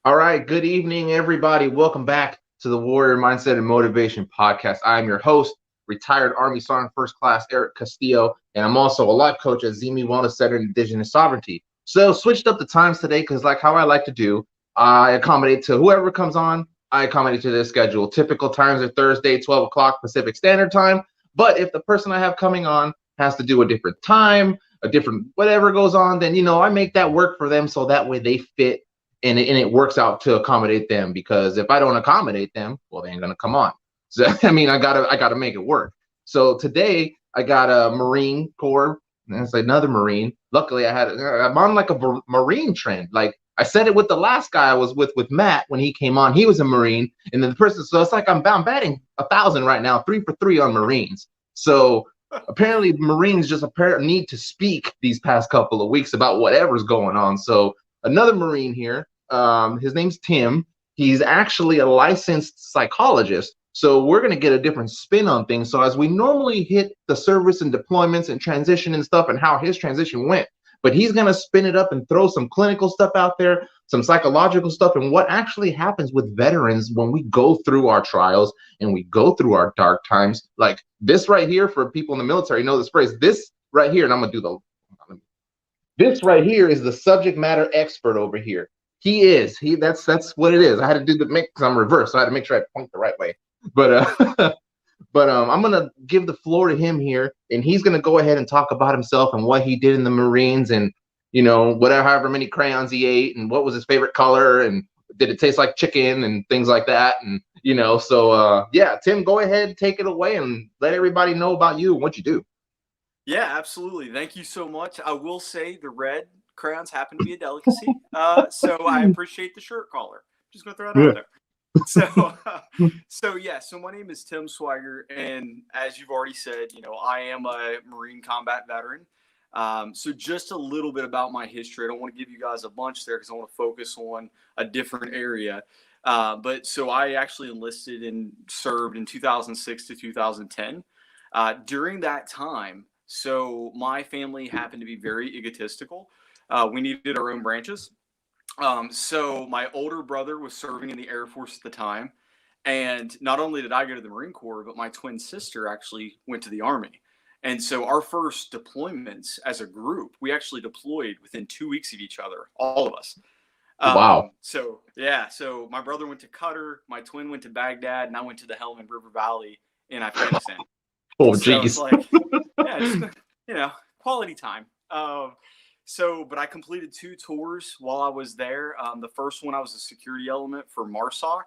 All right, good evening, everybody. Welcome back to the Warrior Mindset and Motivation Podcast. I'm your host, retired Army Sergeant First Class Eric Castillo, and I'm also a life coach at Zimi Wellness Center and Indigenous Sovereignty. So switched up the times today because, like how I like to do, I accommodate to whoever comes on. I accommodate to their schedule. Typical times are Thursday, 12 o'clock Pacific Standard Time. But if the person I have coming on has to do a different time, a different whatever goes on, then I make that work for them so that way they fit and it works out to accommodate them, because if I don't accommodate them, well, they ain't gonna come on. So I mean, I gotta make it work. So today I got a Marine Corps, and it's another Marine. Luckily, I'm on like a Marine trend. Like I said it with the last guy I was with Matt when he came on. He was a Marine, and then the person. So it's like I'm batting 1,000 right now, 3 for 3 on Marines. So apparently, Marines just need to speak these past couple of weeks about whatever's going on. So another Marine here. His name's Tim. He's actually a licensed psychologist. So we're going to get a different spin on things. So as we normally hit the service and deployments and transition and stuff and how his transition went, but he's going to spin it up and throw some clinical stuff out there, some psychological stuff, and what actually happens with veterans when we go through our trials and we go through our dark times. Like this right here, for people in the military, know this phrase, this right here, and I'm going to do this right here is the subject matter expert over here. That's what it is. I had to do the mix because I'm reversed, so I had to make sure I point the right way. But I'm gonna give the floor to him here, and he's gonna go ahead and talk about himself and what he did in the Marines, and whatever, however many crayons he ate, and what was his favorite color, and did it taste like chicken, and things like that, and So yeah, Tim, go ahead, take it away, and let everybody know about you and what you do. Yeah, absolutely. Thank you so much. I will say the red crayons happen to be a delicacy, so I appreciate the shirt collar. Just gonna throw it out there. So my name is Tim Swiger, and as you've already said, I am a Marine combat veteran. So just a little bit about my history. I don't want to give you guys a bunch there because I want to focus on a different area. But so I actually enlisted and served in 2006 to 2010. During that time, so my family happened to be very egotistical. We needed our own branches. So my older brother was serving in the Air Force at the time. And not only did I go to the Marine Corps, but my twin sister actually went to the Army. And so our first deployments as a group, we actually deployed within 2 weeks of each other, all of us. Wow. So my brother went to Qatar, my twin went to Baghdad, and I went to the Helmand River Valley in Afghanistan. Oh, So geez. it's like, just, quality time. But I completed 2 tours while I was there. The first one, I was a security element for MARSOC.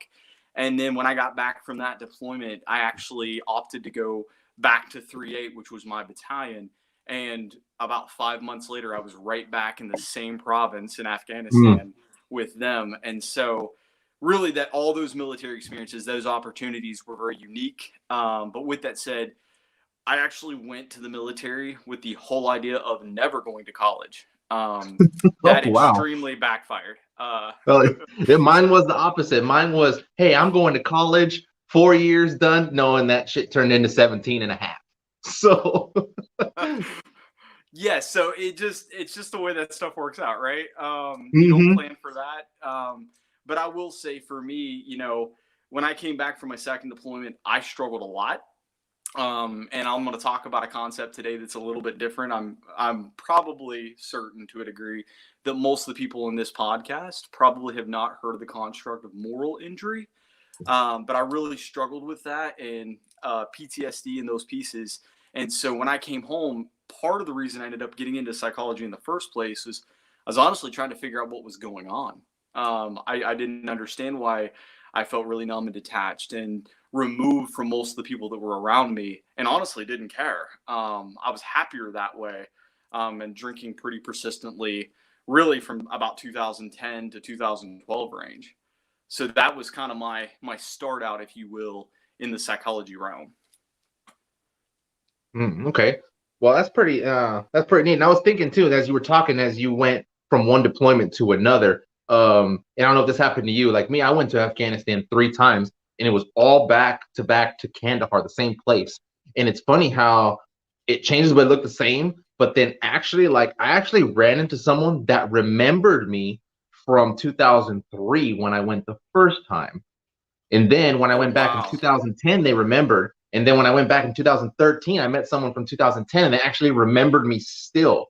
And then when I got back from that deployment, I actually opted to go back to 3-8, which was my battalion. And about 5 months later, I was right back in the same province in Afghanistan with them. And so really that all those military experiences, those opportunities were very unique. But with that said, I actually went to the military with the whole idea of never going to college. That extremely backfired. Mine was the opposite. Mine was, hey, I'm going to college, 4 years done, knowing that shit turned into 17 and a half. So yeah, so it's just the way that stuff works out, right? You don't plan for that. But I will say for me, when I came back from my second deployment, I struggled a lot. And I'm going to talk about a concept today that's a little bit different. I'm probably certain to a degree that most of the people in this podcast probably have not heard of the construct of moral injury. But I really struggled with that and PTSD and those pieces. And so when I came home, part of the reason I ended up getting into psychology in the first place was I was honestly trying to figure out what was going on. I didn't understand why I felt really numb and detached and removed from most of the people that were around me, and honestly didn't care. I was happier that way, and drinking pretty persistently, really from about 2010 to 2012 range. So that was kind of my start out, if you will, in the psychology realm. Okay. Well, that's pretty neat. And I was thinking too, as you were talking, as you went from one deployment to another. And I don't know if this happened to you. Like me, I went to Afghanistan 3 times, and it was all back to Kandahar, the same place. And it's funny how it changes, but it looked the same. But then actually, I actually ran into someone that remembered me from 2003 when I went the first time. And then when I went back in wow. 2010, they remembered. And then when I went back in 2013, I met someone from 2010 and they actually remembered me still.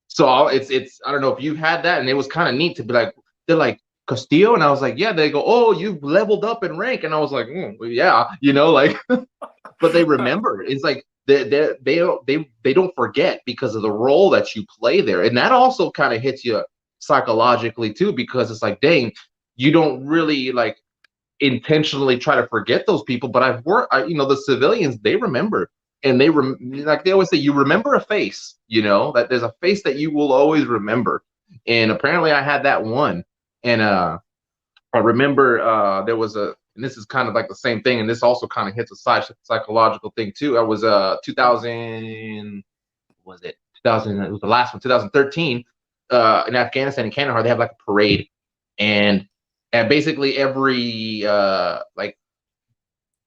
So it's I don't know if you've had that, and it was kind of neat to be like, they're like, Castillo, and I was like, yeah. They go, oh, you've leveled up in rank, and I was like, well, yeah, you know, like, but they remember. It's like they don't forget because of the role that you play there, and that also kind of hits you psychologically too, because it's like, dang, you don't really like intentionally try to forget those people, but you know, the civilians, they remember. And like they always say, you remember a face, you know, that there's a face that you will always remember. And apparently I had that one. And I remember there was and this is kind of like the same thing, and this also kind of hits a psychological thing too. I was 2000, was it 2000? It was the last one, 2013, in Afghanistan, in Kandahar. They have like a parade, and basically every like,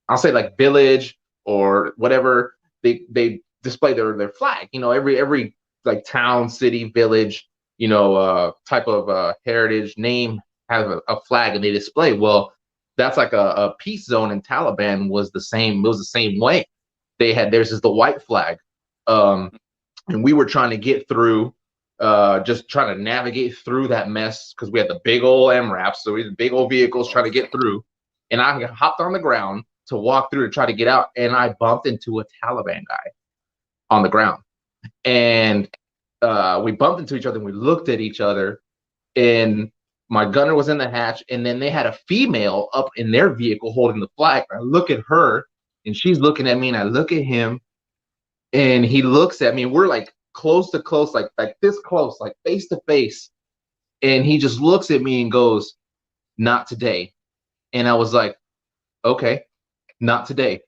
I'll say like village or whatever, they display their flag. You know, every like town, city, village, you know, type of heritage name has a flag and they display. Well, that's like a peace zone in Taliban was the same. It was the same way. They had theirs is the white flag, and we were trying to get through, just trying to navigate through that mess because we had the big old MRAPs, so we had big old vehicles trying to get through. And I hopped on the ground to walk through to try to get out, and I bumped into a Taliban guy on the ground, and we bumped into each other and we looked at each other, and my gunner was in the hatch, and then they had a female up in their vehicle holding the flag. I look at her and she's looking at me, and I look at him and he looks at me, and we're like close to close, like this close, like face to face, and he just looks at me and goes, "Not today." And I was like, okay, not today.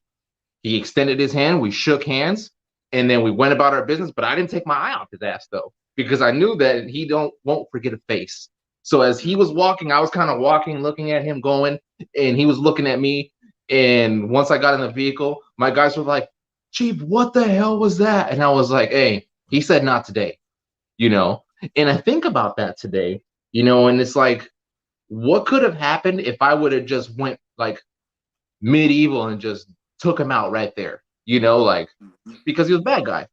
He extended his hand, we shook hands, and then we went about our business. But I didn't take my eye off his ass though, because I knew that he won't forget a face. So as he was walking, I was kind of walking, looking at him going, and he was looking at me. And once I got in the vehicle, my guys were like, "Chief, what the hell was that?" And I was like, "Hey, he said not today," you know. And I think about that today, you know, and it's like, what could have happened if I would have just went like medieval and just took him out right there, you know, like, because he was a bad guy.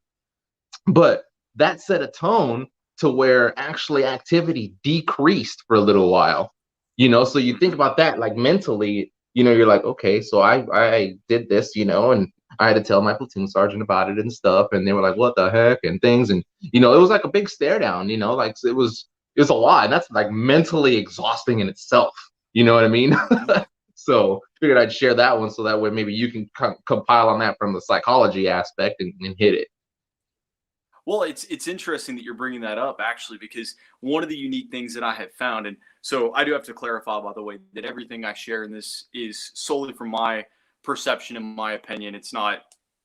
But that set a tone to where actually activity decreased for a little while, you know. So you think about that, like mentally, you know, you're like, okay, so I did this, you know, and I had to tell my platoon sergeant about it and stuff, and they were like, what the heck, and things. And you know, it was like a big stare down, you know, like it was a lot, and that's like mentally exhausting in itself, you know what I mean? So figured I'd share that one, so that way maybe you can compile on that from the psychology aspect and hit it. Well, it's interesting that you're bringing that up, actually, because one of the unique things that I have found, and so I do have to clarify, by the way, that everything I share in this is solely from my perception and my opinion. It's not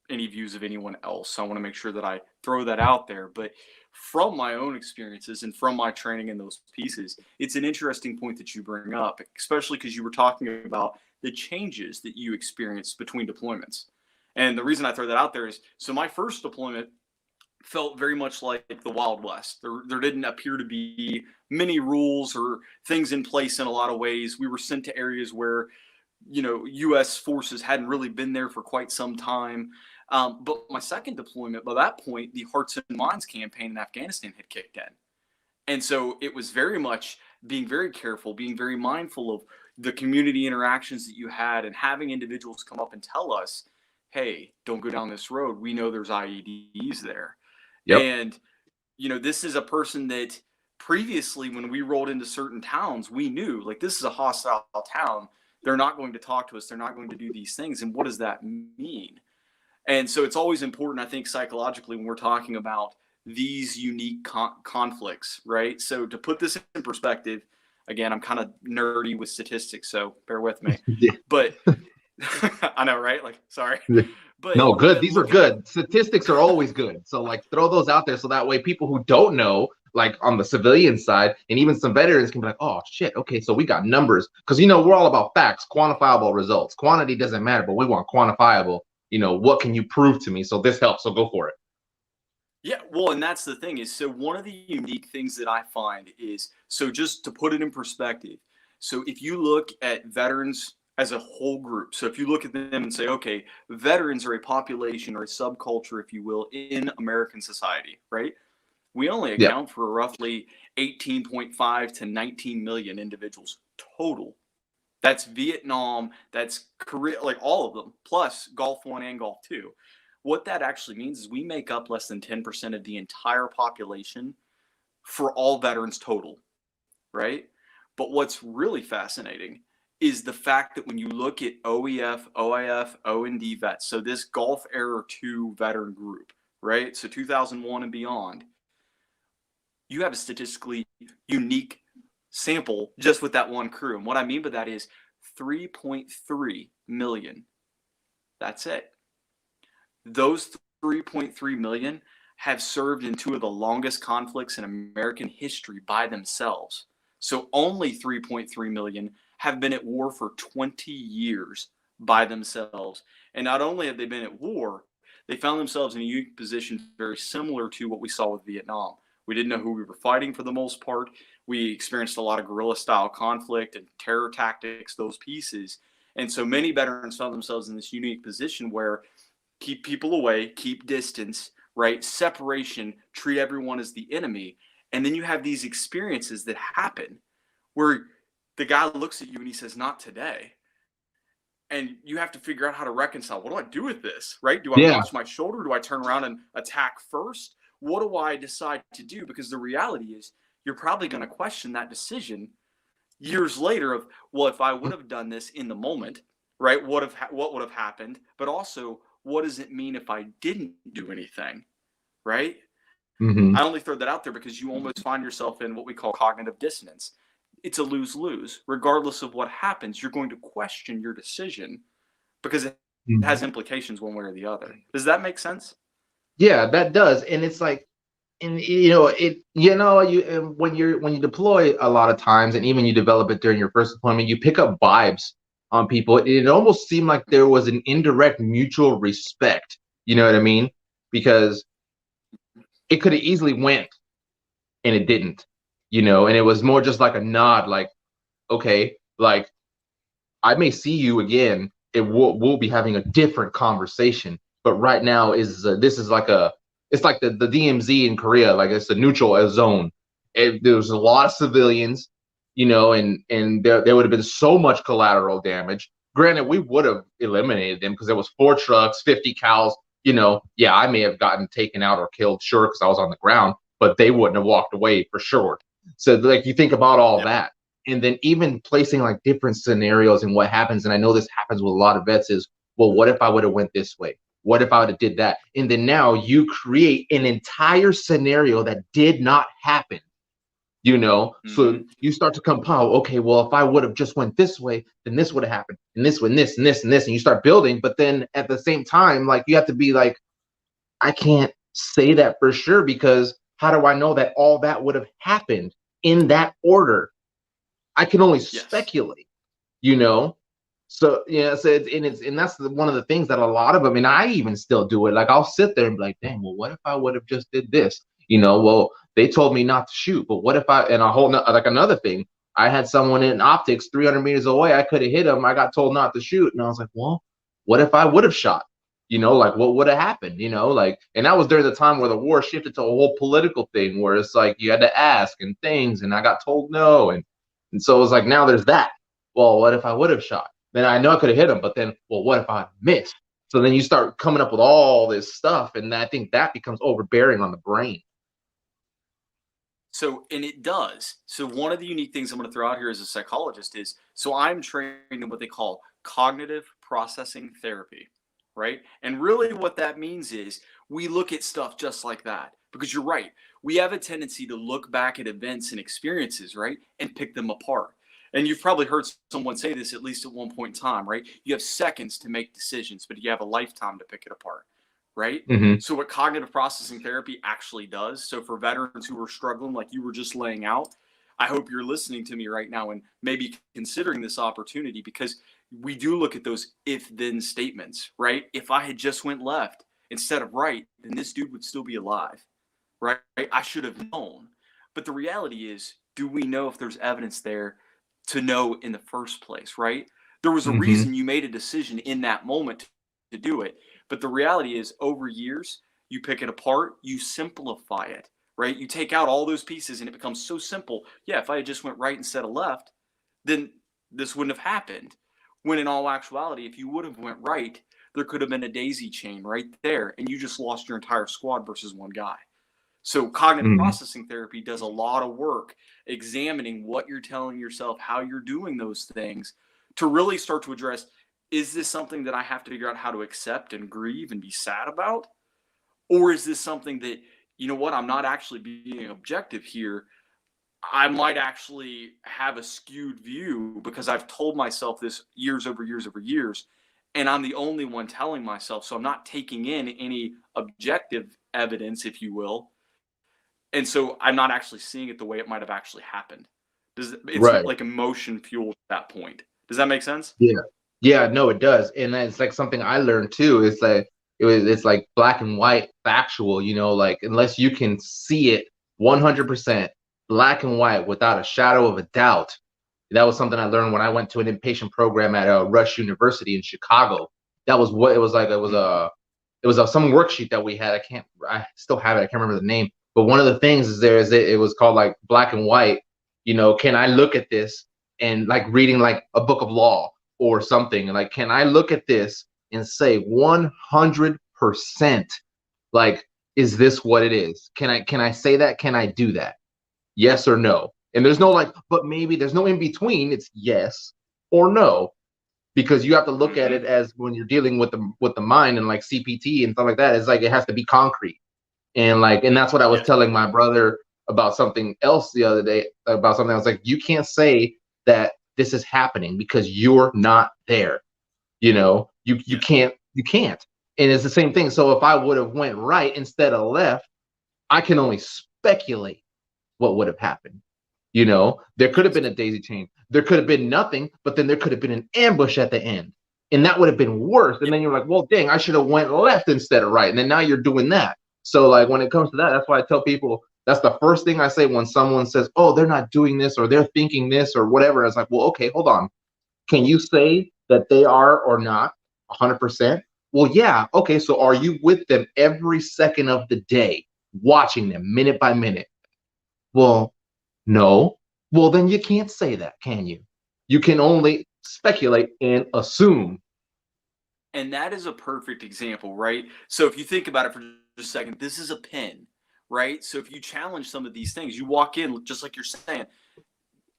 any views of anyone else. So I want to make sure that I throw that out there. But from my own experiences and from my training in those pieces, it's an interesting point that you bring up, especially because you were talking about the changes that you experienced between deployments. And the reason I throw that out there is, so my first deployment felt very much like the Wild West. There didn't appear to be many rules or things in place in a lot of ways. We were sent to areas where, you know, U.S. forces hadn't really been there for quite some time. But my second deployment, by that point, the Hearts and Minds campaign in Afghanistan had kicked in. And so it was very much being very careful, being very mindful of the community interactions that you had, and having individuals come up and tell us, hey, don't go down this road. We know there's IEDs there. Yep. And, you know, this is a person that previously, when we rolled into certain towns, we knew, like, this is a hostile town. They're not going to talk to us. They're not going to do these things. And what does that mean? And so it's always important, I think, psychologically, when we're talking about these unique conflicts, right? So to put this in perspective, again, I'm kind of nerdy with statistics, so bear with me. Yeah. But I know, right? Like, sorry. But no, good. These are good. Statistics are always good. So like throw those out there so that way people who don't know, like on the civilian side, and even some veterans can be like, oh shit, okay, so we got numbers. Because, you know, we're all about facts, quantifiable results. Quantity doesn't matter, but we want quantifiable. You know, what can you prove to me? So this helps. So go for it. Yeah, well, and that's the thing is, so one of the unique things that I find is, so just to put it in perspective, so if you look at veterans as a whole group, so if you look at them and say, okay, veterans are a population or a subculture, if you will, in American society, right? We only Yeah. account for roughly 18.5 to 19 million individuals total. That's Vietnam, that's Korea, like all of them, plus Gulf 1 and Gulf 2. What that actually means is we make up less than 10% of the entire population for all veterans total, right? But what's really fascinating is the fact that when you look at OEF, OIF, O&D vets, so this Gulf Era 2 veteran group, right? So 2001 and beyond, you have a statistically unique sample just with that one crew. And what I mean by that is 3.3 million. That's it. Those 3.3 million have served in two of the longest conflicts in American history by themselves. So only 3.3 million have been at war for 20 years by themselves. And not only have they been at war, they found themselves in a unique position very similar to what we saw with Vietnam. We didn't know who we were fighting for the most part. We experienced a lot of guerrilla style conflict and terror tactics, those pieces. And so many veterans found themselves in this unique position where keep people away, keep distance, right? Separation, treat everyone as the enemy. And then you have these experiences that happen where the guy looks at you and he says, not today. And you have to figure out how to reconcile. What do I do with this, right? Do I Yeah. watch my shoulder? Do I turn around and attack first? What do I decide to do? Because the reality is you're probably going to question that decision years later of, well, if I would have done this in the moment, right? What would have happened? But also, what does it mean if I didn't do anything, right? Mm-hmm. I only throw that out there because you almost find yourself in what we call cognitive dissonance. It's a lose-lose. Regardless of what happens, you're going to question your decision because it has implications one way or the other. Does that make sense? Yeah, that does. And it's like, and when you deploy a lot of times, and even you develop it during your first deployment, you pick up vibes on people. It almost seemed like there was an indirect mutual respect. You know what I mean? Because it could have easily went and it didn't, and it was more just like a nod, like, okay, like I may see you again. We'll be having a different conversation, but right now this is like it's like the DMZ in Korea, like it's a neutral zone. There's a lot of civilians, and there would have been so much collateral damage. Granted, we would have eliminated them because there was 4 trucks, 50 cows. Yeah, I may have gotten taken out or killed, sure, because I was on the ground, but they wouldn't have walked away for sure. So like you think about all that. And then even placing like different scenarios and what happens, and I know this happens with a lot of vets, is, well, what if I would have went this way? What if I would have did that? And then now you create an entire scenario that did not happen, So you start to compile, okay, well, if I would have just went this way, then this would have happened, and this one, this, and this, and this, and you start building. But then at the same time, like you have to be like, I can't say that for sure, because how do I know that all that would have happened in that order? I can only speculate, So and that's one of the things that a lot of them, and I even still do it. Like I'll sit there and be like, dang, well, what if I would have just did this? Well, they told me not to shoot, but what if and a whole like another thing, I had someone in optics 300 meters away. I could have hit him. I got told not to shoot, and I was like, well, what if I would have shot? Like what would have happened? Like, and that was during the time where the war shifted to a whole political thing, where it's like you had to ask and things, and I got told no, and so it was like, now there's that. Well, what if I would have shot? Then I know I could have hit him, but then, well, what if I missed? So then you start coming up with all this stuff, and I think that becomes overbearing on the brain. So, and it does. So one of the unique things I'm going to throw out here as a psychologist is, so I'm trained in what they call cognitive processing therapy, right? And really what that means is we look at stuff just like that, because you're right. We have a tendency to look back at events and experiences, right? And pick them apart. And you've probably heard someone say this at least at one point in time, right? You have seconds to make decisions, but you have a lifetime to pick it apart, right? Mm-hmm. So what cognitive processing therapy actually does, so for veterans who are struggling like you were just laying out, I hope you're listening to me right now and maybe considering this opportunity, because we do look at those if-then statements, right? If I had just went left instead of right, then this dude would still be alive. right? I should have known. But the reality is, do we know if there's evidence there to know in the first place, right? There was a reason you made a decision in that moment to do it. But the reality is, over years, you pick it apart, you simplify it, right? You take out all those pieces and it becomes so simple. Yeah, if I had just went right instead of left, then this wouldn't have happened. When in all actuality, if you would have went right, there could have been a daisy chain right there, and you just lost your entire squad versus one guy. So cognitive processing therapy does a lot of work examining what you're telling yourself, how you're doing those things, to really start to address, is this something that I have to figure out how to accept and grieve and be sad about? Or is this something that, you know what, I'm not actually being objective here. I might actually have a skewed view because I've told myself this years over years over years, and I'm the only one telling myself. So I'm not taking in any objective evidence, if you will. And so I'm not actually seeing it the way it might have actually happened. It's like emotion fueled at that point. Does that make sense? Yeah, no, it does. And it's like something I learned too. It's like it's like black and white factual, you know, like unless you can see it 100% black and white without a shadow of a doubt. That was something I learned when I went to an inpatient program at Rush University in Chicago. That was what it was like. It was some worksheet that we had. I still have it. I can't remember the name. But one of the things it was called like black and white. You know, can I look at this and like reading like a book of law or something? Like, can I look at this and say 100%, like, is this what it is? Can I say that? Can I do that? Yes or no? And there's no like, but maybe there's no in between. It's yes or no, because you have to look at it as when you're dealing with the mind and like CPT and stuff like that. It's like it has to be concrete. And that's what I was telling my brother about something else the other day, about something I was like, you can't say that this is happening because you're not there. You know, you can't. And it's the same thing. So if I would have went right instead of left, I can only speculate what would have happened. You know, there could have been a daisy chain. There could have been nothing, but then there could have been an ambush at the end. And that would have been worse. And then you're like, well, dang, I should have went left instead of right. And then now you're doing that. So like when it comes to that, that's why I tell people, that's the first thing I say when someone says, oh, they're not doing this or they're thinking this or whatever. It's like, well, okay, hold on. Can you say that they are or not 100%? Well, yeah. Okay. So are you with them every second of the day, watching them minute by minute? Well, no. Well, then you can't say that, can you? You can only speculate and assume. And that is a perfect example, right? So if you think about it for just a second, this is a pen, right? So if you challenge some of these things, you walk in just like you're saying,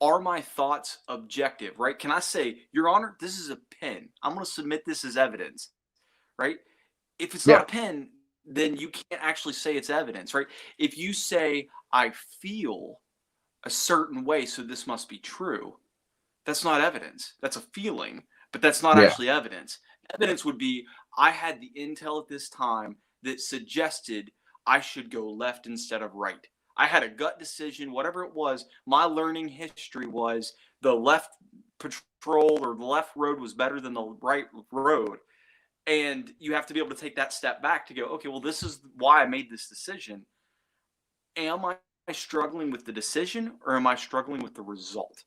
are my thoughts objective, right? Can I say, Your Honor, this is a pen. I'm going to submit this as evidence, right? If it's not a pen, then you can't actually say it's evidence, right? If you say, I feel a certain way, so this must be true, that's not evidence. That's a feeling, but that's not actually evidence. Evidence would be, I had the intel at this time that suggested I should go left instead of right. I had a gut decision, whatever it was. My learning history was the left patrol or the left road was better than the right road. And you have to be able to take that step back to go, okay, well, this is why I made this decision. Am I struggling with the decision or am I struggling with the result?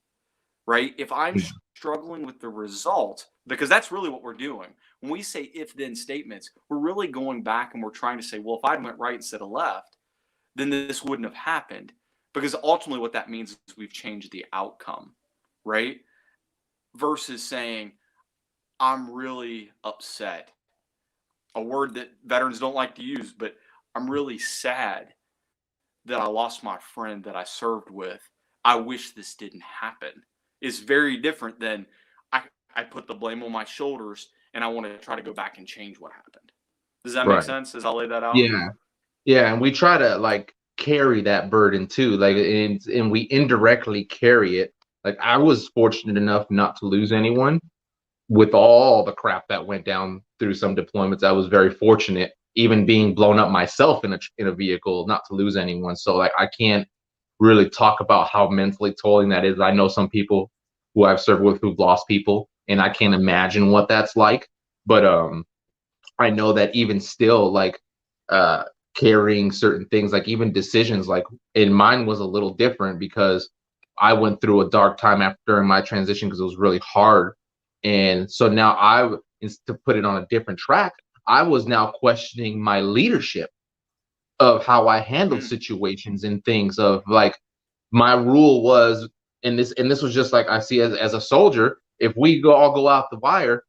Right? If I'm struggling with the result, because that's really what we're doing. When we say if-then statements, we're really going back and we're trying to say, well, if I went right instead of left, then this wouldn't have happened. Because ultimately what that means is we've changed the outcome, right? Versus saying, I'm really upset. A word that veterans don't like to use, but I'm really sad that I lost my friend that I served with. I wish this didn't happen. Is very different than I put the blame on my shoulders and I want to try to go back and change what happened. Does that make sense as I lay that out? Yeah. And we try to like carry that burden too. Like, and we indirectly carry it. Like I was fortunate enough not to lose anyone with all the crap that went down through some deployments. I was very fortunate, even being blown up myself in a vehicle, not to lose anyone. So like, I can't really talk about how mentally tolling that is. I know some people who I've served with who've lost people, and I can't imagine what that's like. But I know that even still, like carrying certain things, like even decisions. Like, in mine was a little different because I went through a dark time after during my transition because it was really hard. And so now to put it on a different track, I was now questioning my leadership of how I handled situations and things. Of like, my rule was, and this was just like I see as a soldier, if we all go out the wire,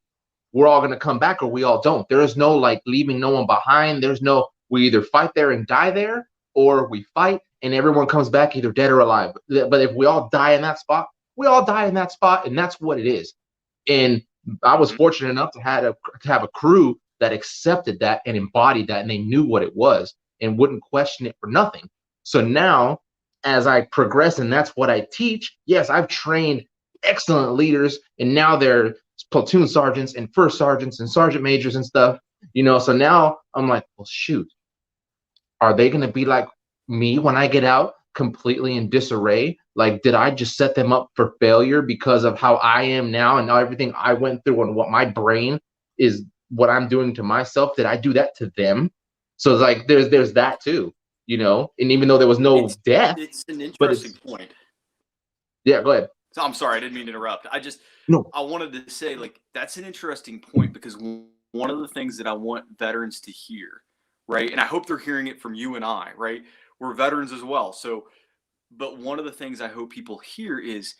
we're all going to come back, or we all don't. There is no like leaving no one behind. There's no, we either fight there and die there, or we fight and everyone comes back either dead or alive. But if we all die in that spot, we all die in that spot, and that's what it is. And I was fortunate enough to have a crew that accepted that and embodied that, and they knew what it was and wouldn't question it for nothing. So now, as I progress, and that's what I teach, yes, I've trained excellent leaders, and now they're platoon sergeants and first sergeants and sergeant majors and stuff, so now I'm like, well, shoot, are they going to be like me when I get out, completely in disarray? Like, did I just set them up for failure because of how I am now, and now everything I went through and what my brain is, what I'm doing to myself? Did I do that to them? So it's like there's that too, and even though there was no death, it's an interesting point. Yeah, go ahead. So I'm sorry, I didn't mean to interrupt. I wanted to say, like, that's an interesting point, because one of the things that I want veterans to hear, right? And I hope they're hearing it from you and I, right? We're veterans as well. So, but one of the things I hope people hear is,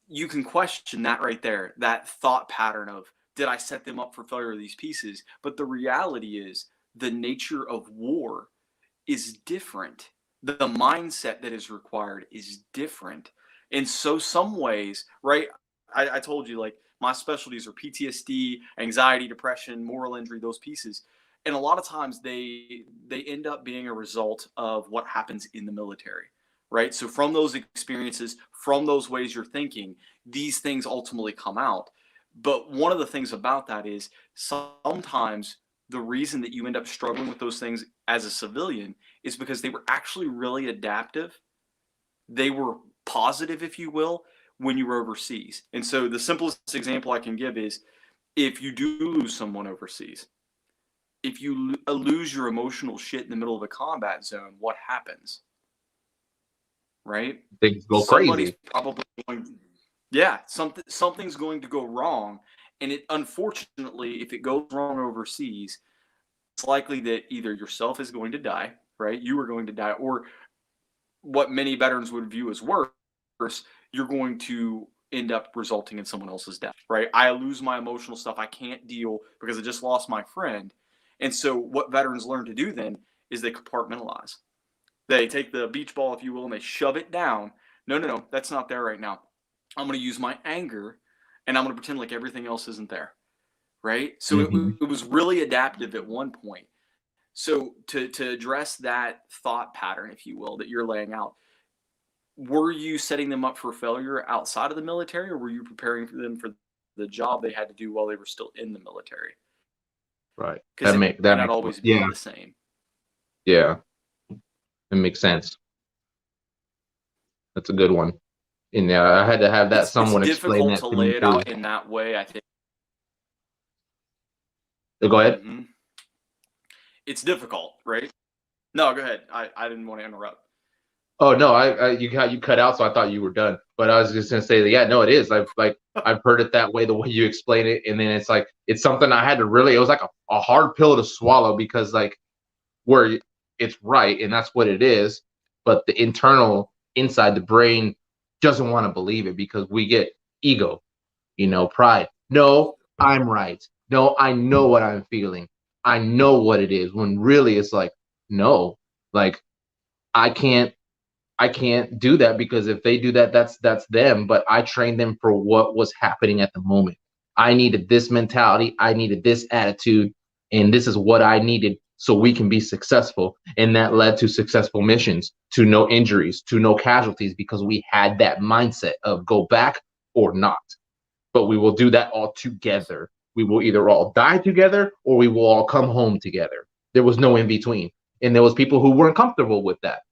you can question that right there, that thought pattern of, did I set them up for failure of these pieces? But the reality is, the nature of war is different. The mindset that is required is different. And so some ways, right? I told you, like, my specialties are PTSD, anxiety, depression, moral injury, those pieces. And a lot of times they end up being a result of what happens in the military, right? So from those experiences, from those ways you're thinking, these things ultimately come out. But one of the things about that is, sometimes the reason that you end up struggling with those things as a civilian is because they were actually really adaptive. They were positive, if you will, when you were overseas. And so the simplest example I can give is, if you do lose someone overseas, if you lose your emotional shit in the middle of a combat zone, what happens? Right? Things go Somebody's crazy. Probably going, yeah, something's going to go wrong. And unfortunately, if it goes wrong overseas, it's likely that either yourself is going to die, right? You are going to die, or what many veterans would view as worse, you're going to end up resulting in someone else's death, right? I lose my emotional stuff. I can't deal because I just lost my friend. And so what veterans learn to do then is they compartmentalize. They take the beach ball, if you will, and they shove it down. No, that's not there right now. I'm going to use my anger, and I'm going to pretend like everything else isn't there, right? So it was really adaptive at one point. So to address that thought pattern, if you will, that you're laying out, were you setting them up for failure outside of the military, or were you preparing for them for the job they had to do while they were still in the military? Right. Because that may not always be the same. Yeah. It makes sense. That's a good one. And I had to have that someone explain that to lay it out in that way, I think. Go ahead. It's difficult, right? No, go ahead. I didn't want to interrupt. Oh no, you cut out, so I thought you were done. But I was just gonna say that, yeah, no, it is. I've heard it that way, the way you explain it, and then it's like, it's something I had to really, it was like a hard pill to swallow, because like, where it's right and that's what it is, but the inside the brain doesn't want to believe it, because we get ego, pride. No, I'm right. No, I know what I'm feeling. I know what it is. When really it's like, no, like, I can't do that, because if they do that, that's them. But I trained them for what was happening at the moment. I needed this mentality. I needed this attitude, and this is what I needed so we can be successful. And that led to successful missions, to no injuries, to no casualties, because we had that mindset of go back or not. But we will do that all together. We will either all die together, or we will all come home together. There was no in between. And there was people who weren't comfortable with that.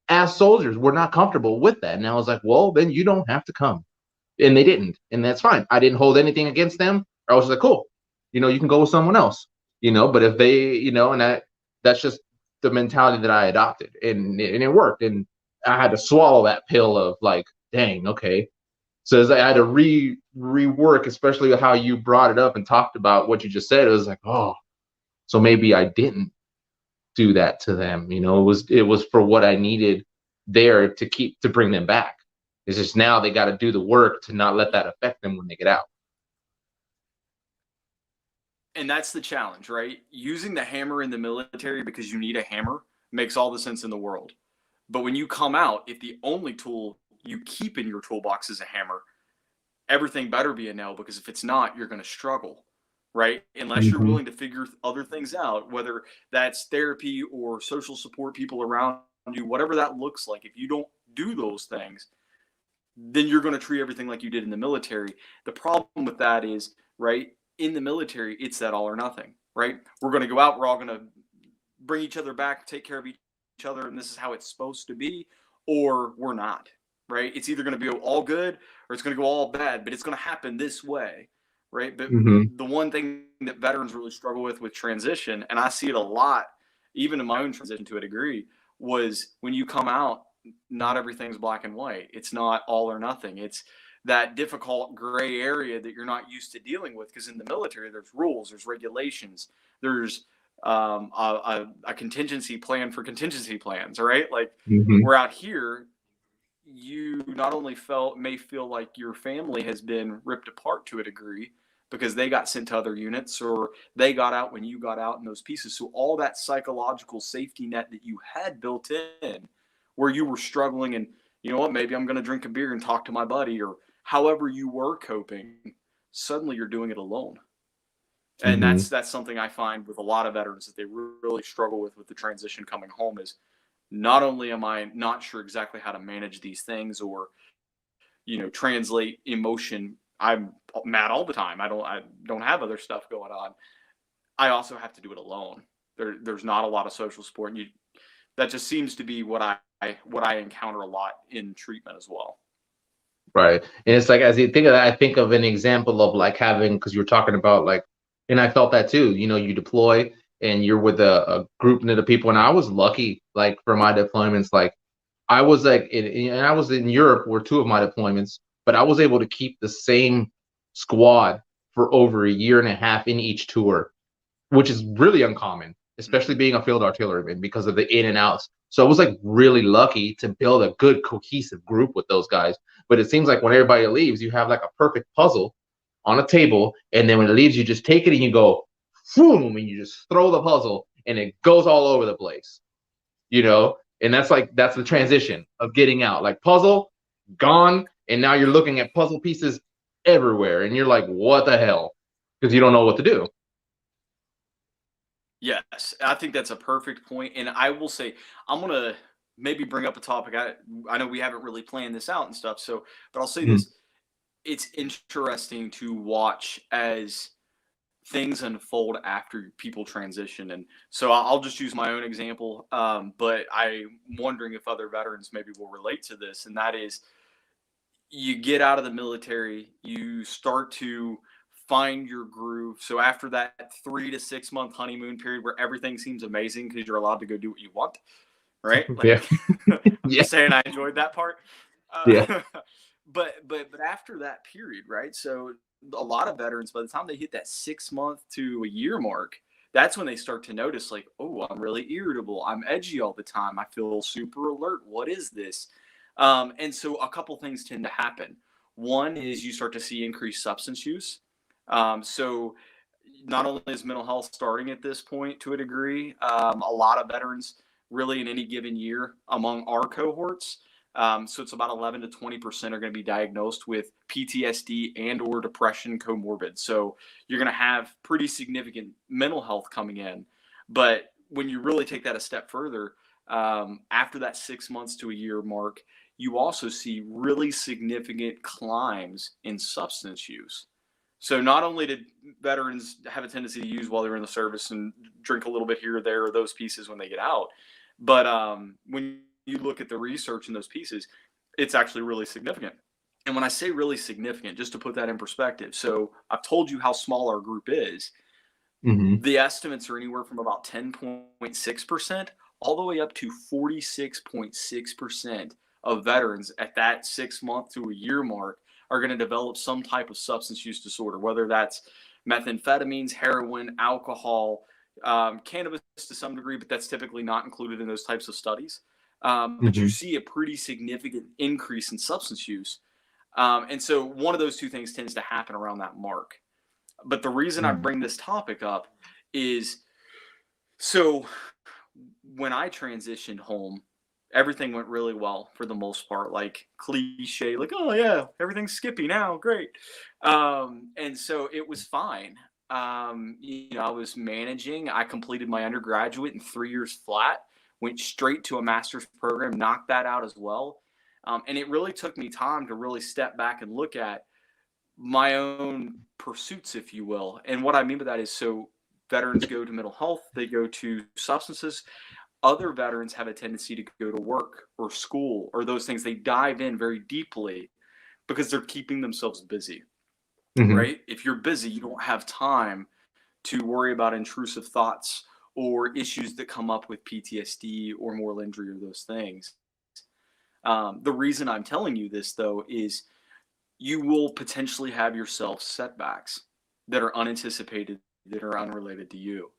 As soldiers, we're not comfortable with that. And I was like, well, then you don't have to come. And they didn't. And that's fine. I didn't hold anything against them. I was like, cool. You can go with someone else. but if they, and that's just the mentality that I adopted, and it worked. And I had to swallow that pill of like, dang, okay. So I had to rework, especially how you brought it up and talked about what you just said. It was like, oh, so maybe I didn't do that to them. It was for what I needed there to bring them back. It's just now they got to do the work to not let that affect them when they get out. And that's the challenge, right? Using the hammer in the military because you need a hammer makes all the sense in the world. But when you come out, if the only tool you keep in your toolbox is a hammer, everything better be a nail, because if it's not, you're going to struggle, right? Unless you're willing to figure other things out, whether that's therapy or social support people around you, whatever that looks like. If you don't do those things, then you're going to treat everything like you did in the military. The problem with that is, right, in the military, it's that all or nothing, right? We're going to go out, we're all going to bring each other back, take care of each other, and this is how it's supposed to be, or we're not, right? It's either going to be all good or it's going to go all bad, but it's going to happen this way, right? But the one thing that veterans really struggle with transition, and I see it a lot, even in my own transition to a degree, was when you come out, not everything's black and white. It's not all or nothing. It's that difficult gray area that you're not used to dealing with, because in the military, there's rules, there's regulations, there's a contingency plan for contingency plans, right? Like we're out here, you not only may feel like your family has been ripped apart to a degree because they got sent to other units or they got out when you got out in those pieces. So all that psychological safety net that you had built in, where you were struggling and, you know what, maybe I'm going to drink a beer and talk to my buddy, or however you were coping, suddenly you're doing it alone. And that's something I find with a lot of veterans that they really struggle with the transition coming home, is not only am I not sure exactly how to manage these things or, translate emotion. I'm mad all the time. I don't have other stuff going on. I also have to do it alone. There's not a lot of social support, and that just seems to be what I encounter a lot in treatment as well. Right. And it's like, as you think of that, I think of an example of like having, because you were talking about like, and I felt that too, you deploy and you're with a group of people. And I was lucky, like for my deployments, like I was like, and I was in Europe were two of my deployments, but I was able to keep the same squad for over a year and a half in each tour, which is really uncommon, especially being a field artilleryman, because of the in and outs. So I was like really lucky to build a good cohesive group with those guys. But it seems like when everybody leaves, you have like a perfect puzzle on a table, and then when it leaves, you just take it and you go, boom, and you just throw the puzzle, and it goes all over the place, And that's the transition of getting out. Like puzzle, gone, and now you're looking at puzzle pieces everywhere, and you're like, what the hell? Because you don't know what to do. Yes, I think that's a perfect point. And I will say, I'm going to maybe bring up a topic. I know we haven't really planned this out and stuff. So, but I'll say this. It's interesting to watch as things unfold after people transition. And so I'll just use my own example. But I'm wondering if other veterans maybe will relate to this. And that is, you get out of the military, you start to find your groove. So after that 3 to 6 month honeymoon period where everything seems amazing because you're allowed to go do what you want, right? Like, I'm just saying I enjoyed that part. But after that period, right? So a lot of veterans, by the time they hit that 6 month to a year mark, that's when they start to notice, like, oh, I'm really irritable. I'm edgy all the time. I feel super alert. What is this? And so a couple things tend to happen. One is you start to see increased substance use. So not only is mental health starting at this point to a degree, a lot of veterans really in any given year among our cohorts, so it's about 11 to 20% are going to be diagnosed with PTSD and or depression comorbid. So you're going to have pretty significant mental health coming in. But when you really take that a step further, after that 6 months to a year mark, you also see really significant climbs in substance use. So not only did veterans have a tendency to use while they were in the service and drink a little bit here or there or those pieces when they get out, but when you look at the research in those pieces, it's actually really significant. And when I say really significant, just to put that in perspective, so I've told you how small our group is. The estimates are anywhere from about 10.6% all the way up to 46.6% of veterans at that 6 month to a year mark are going to develop some type of substance use disorder, whether that's methamphetamines, heroin, alcohol, cannabis to some degree, but that's typically not included in those types of studies. But you see a pretty significant increase in substance use. And so one of those two things tends to happen around that mark. But the reason I bring this topic up is, so when I transitioned home, everything went really well for the most part, like cliche, like, oh yeah, everything's Skippy now, great. And so it was fine. I was managing. I completed my undergraduate in 3 years flat, went straight to a master's program, knocked that out as well. And it really took me time to really step back and look at my own pursuits, if you will. And what I mean by that is, so veterans go to mental health, they go to substances. Other veterans have a tendency to go to work or school or those things. They dive in very deeply because they're keeping themselves busy, right? If you're busy, you don't have time to worry about intrusive thoughts or issues that come up with PTSD or moral injury or those things. The reason I'm telling you this, though, is you will potentially have yourself setbacks that are unanticipated, that are unrelated to you.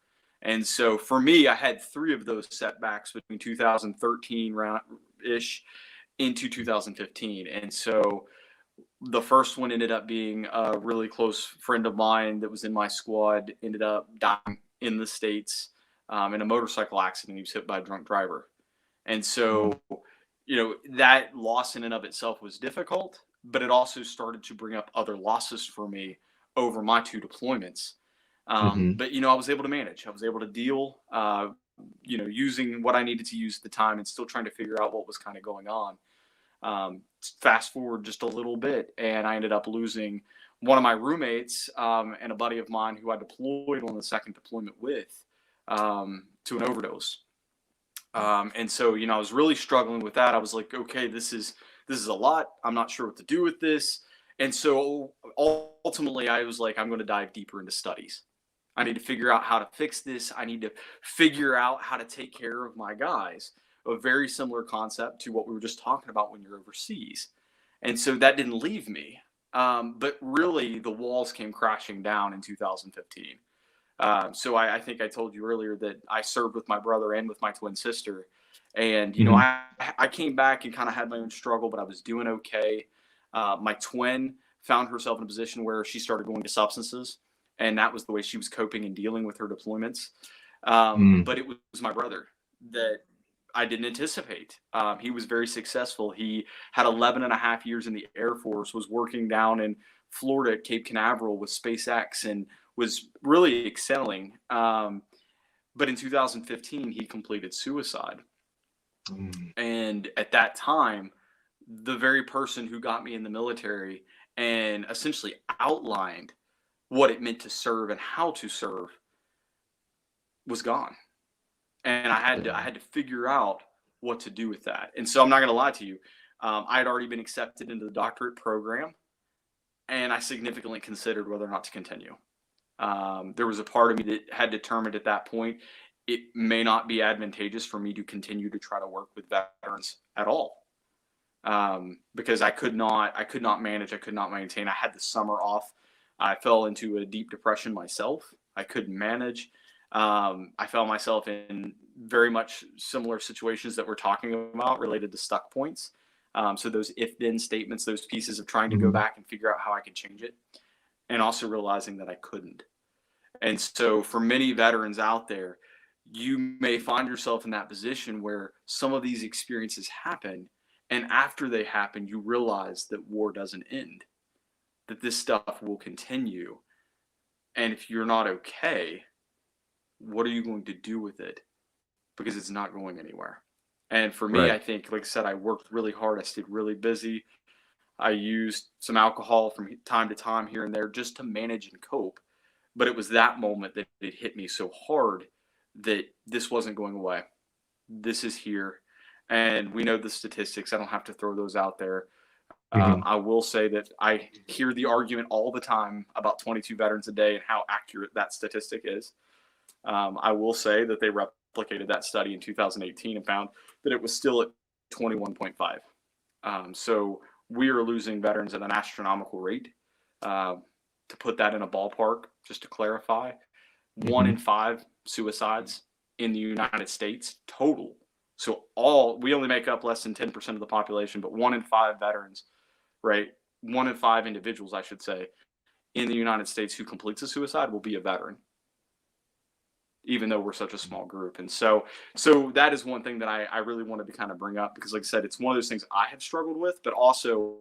And so for me, I had 3 of those setbacks between 2013-ish into 2015. And so the first one ended up being a really close friend of mine that was in my squad, ended up dying in the States in a motorcycle accident. He was hit by a drunk driver. And so, that loss in and of itself was difficult, but it also started to bring up other losses for me over my 2 deployments. But, I was able to manage. I was able to deal, using what I needed to use at the time and still trying to figure out what was kind of going on. Fast forward just a little bit, and I ended up losing one of my roommates and a buddy of mine who I deployed on the second deployment with to an overdose. And so, I was really struggling with that. I was like, okay, this is a lot. I'm not sure what to do with this. And so ultimately I was like, I'm going to dive deeper into studies. I need to figure out how to fix this. I need to figure out how to take care of my guys. A very similar concept to what we were just talking about when you're overseas. And so that didn't leave me. But really the walls came crashing down in 2015. So I think I told you earlier that I served with my brother and with my twin sister. And, I came back and kind of had my own struggle, but I was doing okay. My twin found herself in a position where she started going to substances, and that was the way she was coping and dealing with her deployments. But it was my brother that I didn't anticipate. He was very successful. He had 11 and a half years in the Air Force, was working down in Florida at Cape Canaveral with SpaceX, and was really excelling. But in 2015, he completed suicide. And at that time, the very person who got me in the military and essentially outlined what it meant to serve and how to serve was gone. And I had to figure out what to do with that. And so I'm not going to lie to you. I had already been accepted into the doctorate program, and I significantly considered whether or not to continue. There was a part of me that had determined at that point it may not be advantageous for me to continue to try to work with veterans at all, because I could not manage. I could not maintain. I had the summer off. I fell into a deep depression myself. I couldn't manage. I found myself in very much similar situations that we're talking about related to stuck points. So those if-then statements, those pieces of trying to go back and figure out how I could change it, and also realizing that I couldn't. And so for many veterans out there, you may find yourself in that position where some of these experiences happen, and after they happen, you realize that war doesn't end, that this stuff will continue. And if you're not okay, what are you going to do with it? Because it's not going anywhere. And for me, I think, like I said, I worked really hard. I stayed really busy. I used some alcohol from time to time here and there just to manage and cope. But it was that moment that it hit me so hard that this wasn't going away. This is here. And we know the statistics. I don't have to throw those out there. I will say that I hear the argument all the time about 22 veterans a day and how accurate that statistic is. I will say that they replicated that study in 2018 and found that it was still at 21.5. So we are losing veterans at an astronomical rate. To put that in a ballpark, just to clarify, 1 in 5 suicides in the United States total. So we only make up less than 10% of the population, but 1 in 5 veterans, right? 1 in 5 individuals, I should say, in the United States who completes a suicide will be a veteran, even though we're such a small group. And so that is one thing that I really wanted to kind of bring up, because like I said, it's one of those things I have struggled with, but also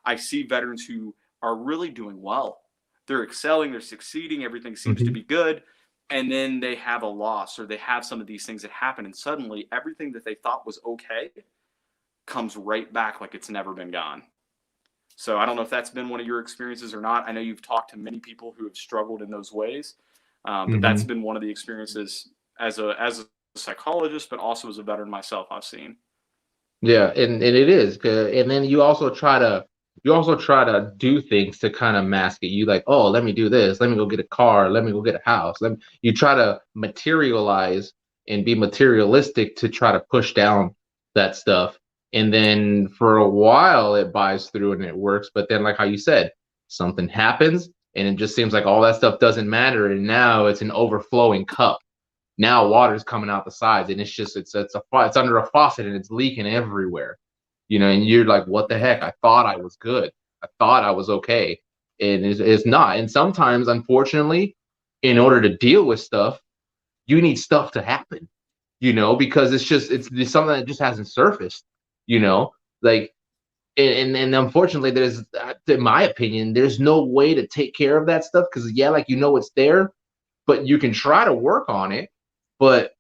I see veterans who are really doing well. They're excelling, they're succeeding, everything seems to be good. And then they have a loss, or they have some of these things that happen, and suddenly everything that they thought was okay comes right back like it's never been gone. So I don't know if that's been one of your experiences or not. I know you've talked to many people who have struggled in those ways. But that's been one of the experiences as a psychologist, but also as a veteran myself, I've seen. Yeah, and it is. And then you also try to do things to kind of mask it. You like, oh, let me do this. Let me go get a car. Let me go get a house. You try to materialize and be materialistic to try to push down that stuff. And then for a while it buys through and it works. But then, like how you said, something happens and it just seems like all that stuff doesn't matter. And now it's an overflowing cup. Now water's coming out the sides, and it's under a faucet and it's leaking everywhere. And you're like, what the heck? I thought I was good. I thought I was okay. And it's not. And sometimes, unfortunately, in order to deal with stuff, you need stuff to happen, because it's something that just hasn't surfaced, like, and unfortunately, there's, in my opinion, there's no way to take care of that stuff. Cause it's there, but you can try to work on it, but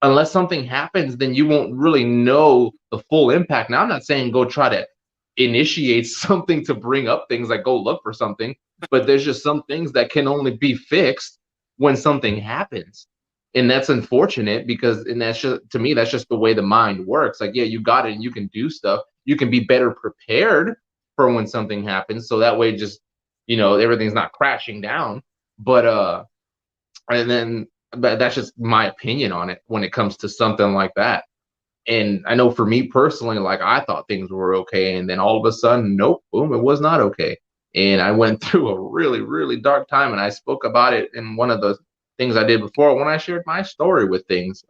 unless something happens, then you won't really know the full impact. Now, I'm not saying go try to initiate something to bring up things, like go look for something, but there's just some things that can only be fixed when something happens. And that's unfortunate, because, and that's just, to me, that's just the way the mind works. Like, yeah, you got it and you can do stuff. You can be better prepared for when something happens. So that way, just, everything's not crashing down. But that's just my opinion on it when it comes to something like that. And I know for me personally, like, I thought things were okay, and then all of a sudden, nope, boom, it was not okay. And I went through a really, really dark time, and I spoke about it in one of the things I did before when I shared my story with things,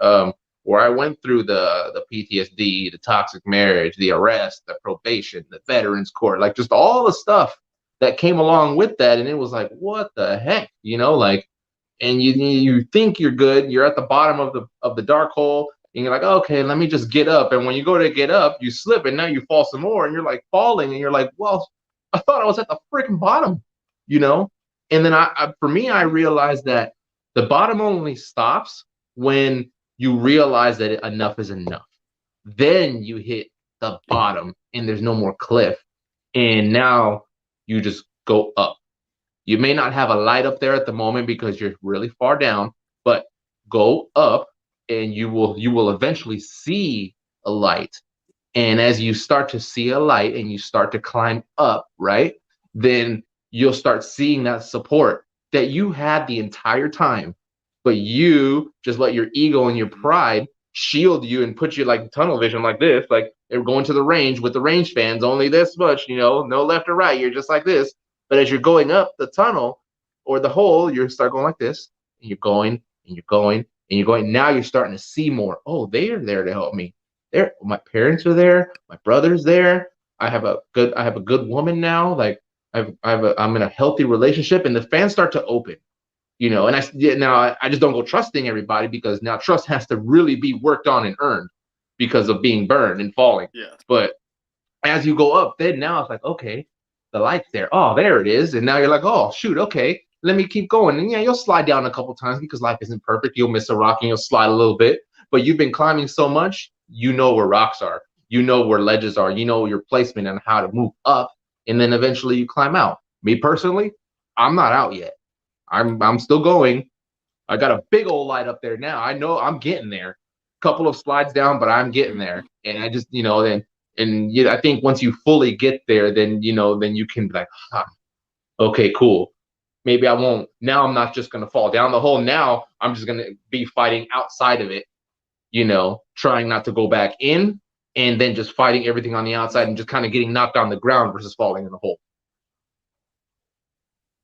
where I went through the PTSD, the toxic marriage, the arrest, the probation, the veterans court, like just all the stuff that came along with that. And it was like, what the heck, like, and you think you're good, you're at the bottom of the dark hole, and you're like, okay, let me just get up. And when you go to get up, you slip, and now you fall some more, and you're like falling, and you're like, well, I thought I was at the freaking bottom, And then for me, I realized that the bottom only stops when you realize that enough is enough. Then you hit the bottom, and there's no more cliff, and now you just go up. You may not have a light up there at the moment because you're really far down, but go up and you will eventually see a light. And as you start to see a light and you start to climb up, right, then you'll start seeing that support that you had the entire time, but you just let your ego and your pride shield you and put you like tunnel vision, like this, like they're going to the range with the range fans, only this much, no left or right. You're just like this. But as you're going up the tunnel or the hole, you start going like this, and you're going and you're going and you're going. Now you're starting to see more. Oh, they are there to help me. My parents are there. My brother's there. I have a good woman now. Like I'm in a healthy relationship, and the fans start to open. And I just don't go trusting everybody, because now trust has to really be worked on and earned because of being burned and falling. Yeah. But as you go up, then now it's like, okay, the light's there. Oh, there it is. And now you're like, oh, shoot, okay, let me keep going. And yeah, you'll slide down a couple times because life isn't perfect. You'll miss a rock and you'll slide a little bit. But you've been climbing so much, where rocks are. Where ledges are. Your placement and how to move up. And then eventually you climb out. Me personally, I'm not out yet. I'm still going. I got a big old light up there now. I know I'm getting there. Couple of slides down, but I'm getting there. And I just, then And I think once you fully get there, then then you can be like, okay, cool. Maybe I won't. Now I'm not just gonna fall down the hole. Now I'm just gonna be fighting outside of it, trying not to go back in, and then just fighting everything on the outside and just kind of getting knocked on the ground versus falling in the hole.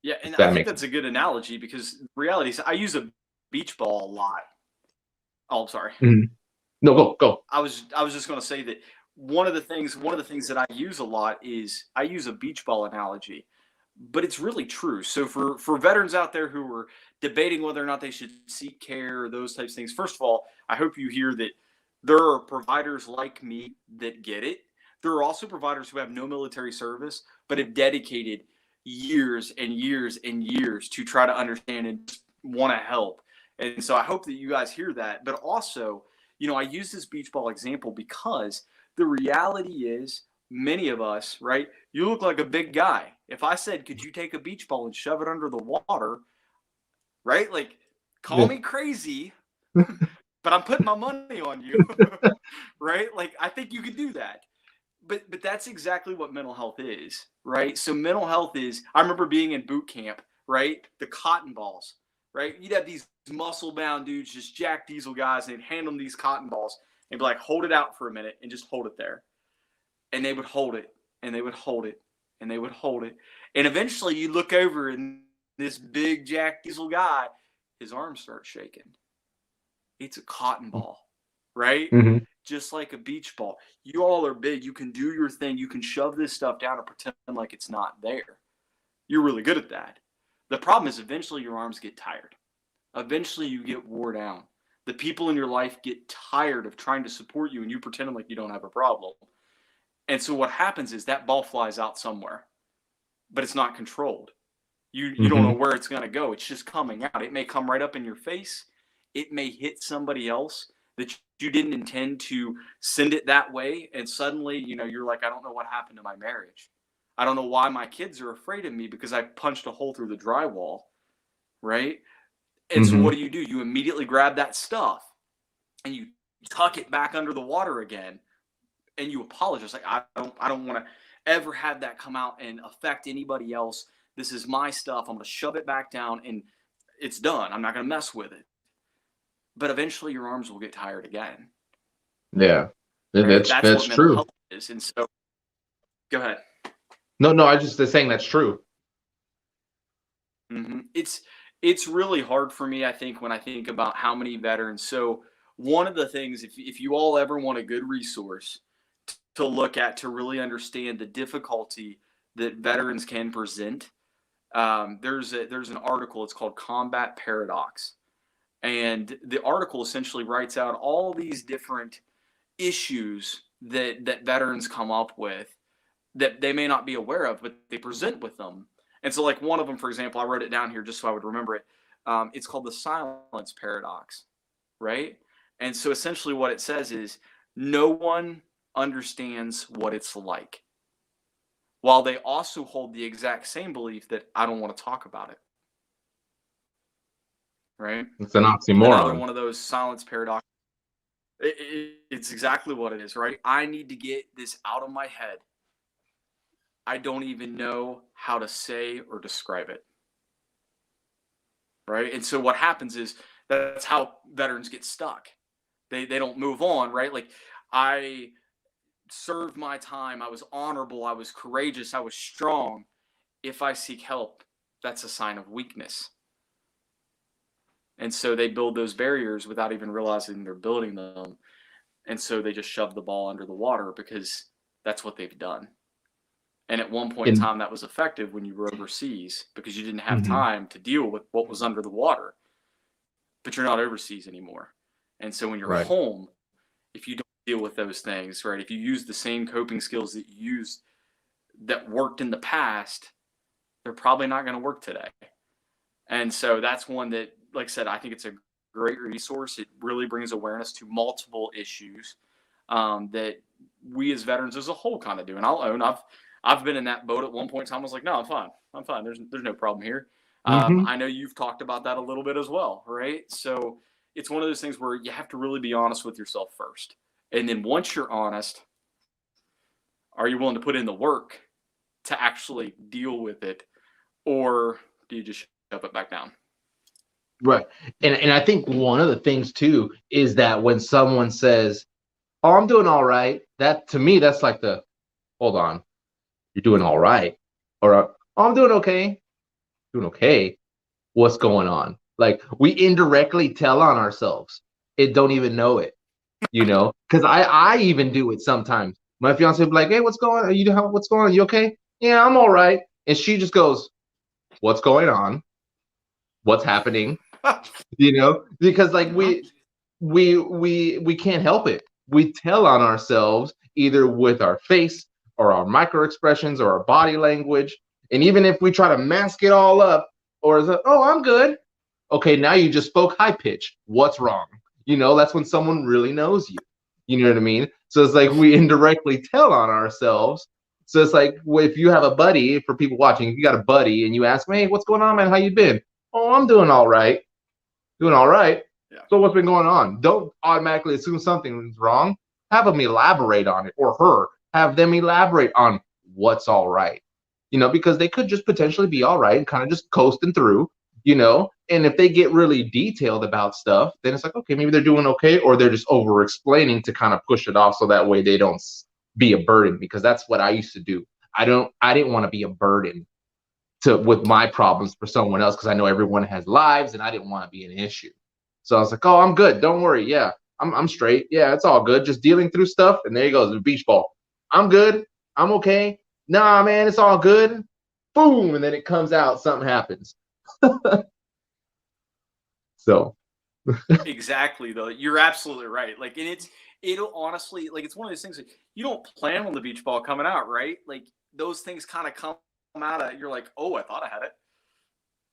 Yeah, and I think that's a good analogy, because the reality is I use a beach ball a lot. Oh, I'm sorry. Mm-hmm. No, go. I was just going to say that one of the things that I use a lot is I use a beach ball analogy, but it's really true. So for veterans out there who are debating whether or not they should seek care or those types of things, first of all, I hope you hear that there are providers like me that get it. There are also providers who have no military service, but have dedicated years and years and years to try to understand and want to help. And so I hope that you guys hear that. But also, I use this beach ball example because the reality is many of us, right? You look like a big guy. If I said, could you take a beach ball and shove it under the water, right? Like, call me crazy, but I'm putting my money on you, right? Like, I think you could do that. But that's exactly what mental health is, right? So mental health is, I remember being in boot camp, right? The cotton balls, right? You'd have these muscle-bound dudes, just Jack Diesel guys, and they'd hand them these cotton balls and be like, hold it out for a minute and just hold it there. And they would hold it, and they would hold it, and they would hold it. And eventually you look over, and this big Jack Diesel guy, his arms start shaking. It's a cotton ball, right? Mm-hmm. Just like a beach ball. You all are big. You can do your thing. You can shove this stuff down and pretend like it's not there. You're really good at that. The problem is eventually your arms get tired. Eventually you get wore down. The people in your life get tired of trying to support you, and you pretending like you don't have a problem. And so what happens is that ball flies out somewhere, but it's not controlled. You don't know where it's going to go. It's just coming out. It may come right up in your face. It may hit somebody else that you didn't intend to send it that way. And suddenly, you're like, I don't know what happened to my marriage. I don't know why my kids are afraid of me because I punched a hole through the drywall. Right. And so what do? You immediately grab that stuff and you tuck it back under the water again. And you apologize. Like, I don't want to ever have that come out and affect anybody else. This is my stuff. I'm going to shove it back down and it's done. I'm not going to mess with it. But eventually your arms will get tired again. Yeah, right? That's what true. Health is. And so, go ahead. No, I just saying that's true. Mm-hmm. It's really hard for me, I think, when I think about how many veterans. So one of the things, if you all ever want a good resource to look at to really understand the difficulty that veterans can present, there's an article. It's called Combat Paradox. And the article essentially writes out all these different issues that veterans come up with that they may not be aware of, but they present with them. And so, like, one of them, for example, I wrote it down here just so I would remember it. It's called the silence paradox, right? And so essentially what it says is no one understands what it's like, while they also hold the exact same belief that I don't want to talk about it. Right? It's an oxymoron. Another one of those silence paradox. It's exactly what it is, right? I need to get this out of my head. I don't even know how to say or describe it. Right? And so what happens is that's how veterans get stuck. They don't move on, right? Like, I served my time. I was honorable. I was courageous. I was strong. If I seek help, that's a sign of weakness. And so they build those barriers without even realizing they're building them. And so they just shove the ball under the water because that's what they've done. And at one point in time, that was effective when you were overseas because you didn't have time to deal with what was under the water. But you're not overseas anymore. And so when you're home, if you don't deal with those things, right, if you use the same coping skills that you used that worked in the past, they're probably not going to work today. And so that's one that, like I said, I think it's a great resource. It really brings awareness to multiple issues that we as veterans as a whole kind of do. And I'll own I've been in that boat at one point in time. I was like, no, I'm fine. There's no problem here. I know you've talked about that a little bit as well, right? So it's one of those things where you have to really be honest with yourself first. And then once you're honest, are you willing to put in the work to actually deal with it, or do you just shove it back down? Right. And I think one of the things too is that when someone says, "Oh, I'm doing all right," that to me, that's like the, hold on, you're doing all right. Or, "Oh, I'm doing okay." Doing okay. What's going on? Like, we indirectly tell on ourselves. It don't even know it, because I even do it sometimes. My fiance will be like, "Hey, what's going on? What's going on? You okay?" "Yeah, I'm all right." And she just goes, "What's going on? What's happening?" Because like we can't help it. We tell on ourselves either with our face or our micro expressions or our body language. And even if we try to mask it all up, or is it, "Oh, I'm good." Okay, now you just spoke high pitch. What's wrong? That's when someone really knows you. You know what I mean? So it's like we indirectly tell on ourselves. So it's like, if you have a buddy, for people watching, if you got a buddy and you ask me, "Hey, what's going on, man? How you been?" "Oh, I'm doing all right." Doing all right. Yeah. So what's been going on? Don't automatically assume something's wrong. Have them elaborate on it, or her. Have them elaborate on what's all right. Because they could just potentially be all right and kind of just coasting through, And if they get really detailed about stuff, then it's like, okay, maybe they're doing okay, or they're just over explaining to kind of push it off so that way they don't be a burden, because that's what I used to do. I didn't want to be a burden with my problems for someone else, because I know everyone has lives and I didn't want to be an issue. So I was like, "Oh, I'm good. Don't worry. Yeah, I'm straight. Yeah, it's all good. Just dealing through stuff." And there you go, the beach ball. "I'm good. I'm okay. Nah, man, it's all good." Boom, and then it comes out. Something happens. So. Exactly, though. You're absolutely right. Like, and it'll honestly, like, it's one of those things, like, you don't plan on the beach ball coming out, right? Like, those things kind of come out of, you're like, "Oh, I thought I had it."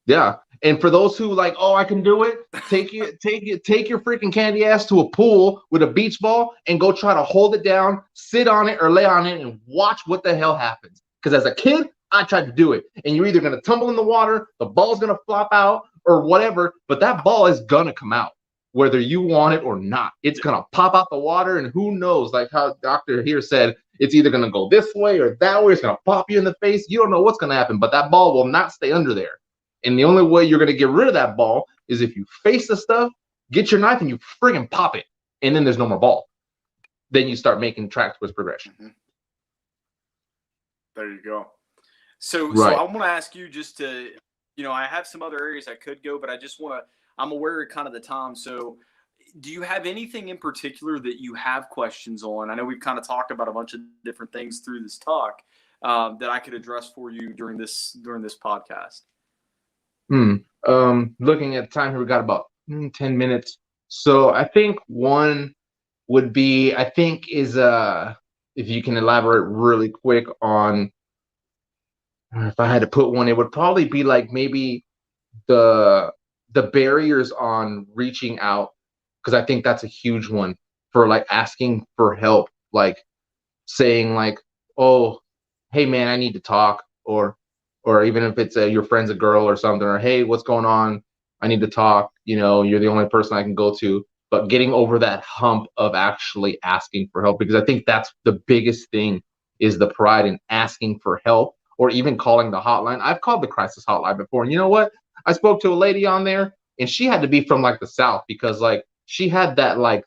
Yeah. And for those who like, "Oh, I can do it," take your freaking candy ass to a pool with a beach ball and go try to hold it down, sit on it or lay on it and watch what the hell happens. Because as a kid, I tried to do it. And you're either gonna tumble in the water, the ball's gonna flop out, or whatever, but that ball is gonna come out, whether you want it or not. It's gonna pop out the water, and who knows, like how Doctor here said, it's either gonna go this way or that way, it's gonna pop you in the face. You don't know what's gonna happen, but that ball will not stay under there. And the only way you're going to get rid of that ball is if you face the stuff, get your knife, and you friggin' pop it. And then there's no more ball. Then you start making tracks with progression. Mm-hmm. There you go. So I want to ask you, just to, I have some other areas I could go, but I'm aware of kind of the time. So do you have anything in particular that you have questions on? I know we've kind of talked about a bunch of different things through this talk that I could address for you during this podcast. Looking at time here, we got about 10 minutes. So I think one would be, is if you can elaborate really quick on, if I had to put one, it would probably be like maybe the barriers on reaching out, because I think that's a huge one for like asking for help, like saying like, "Oh, hey man, I need to talk," or even if it's your friend's a girl or something, or, "Hey, what's going on? I need to talk." You're the only person I can go to. But getting over that hump of actually asking for help, because I think that's the biggest thing, is the pride in asking for help, or even calling the hotline. I've called the crisis hotline before, and you know what? I spoke to a lady on there, and she had to be from like the South, because like she had that like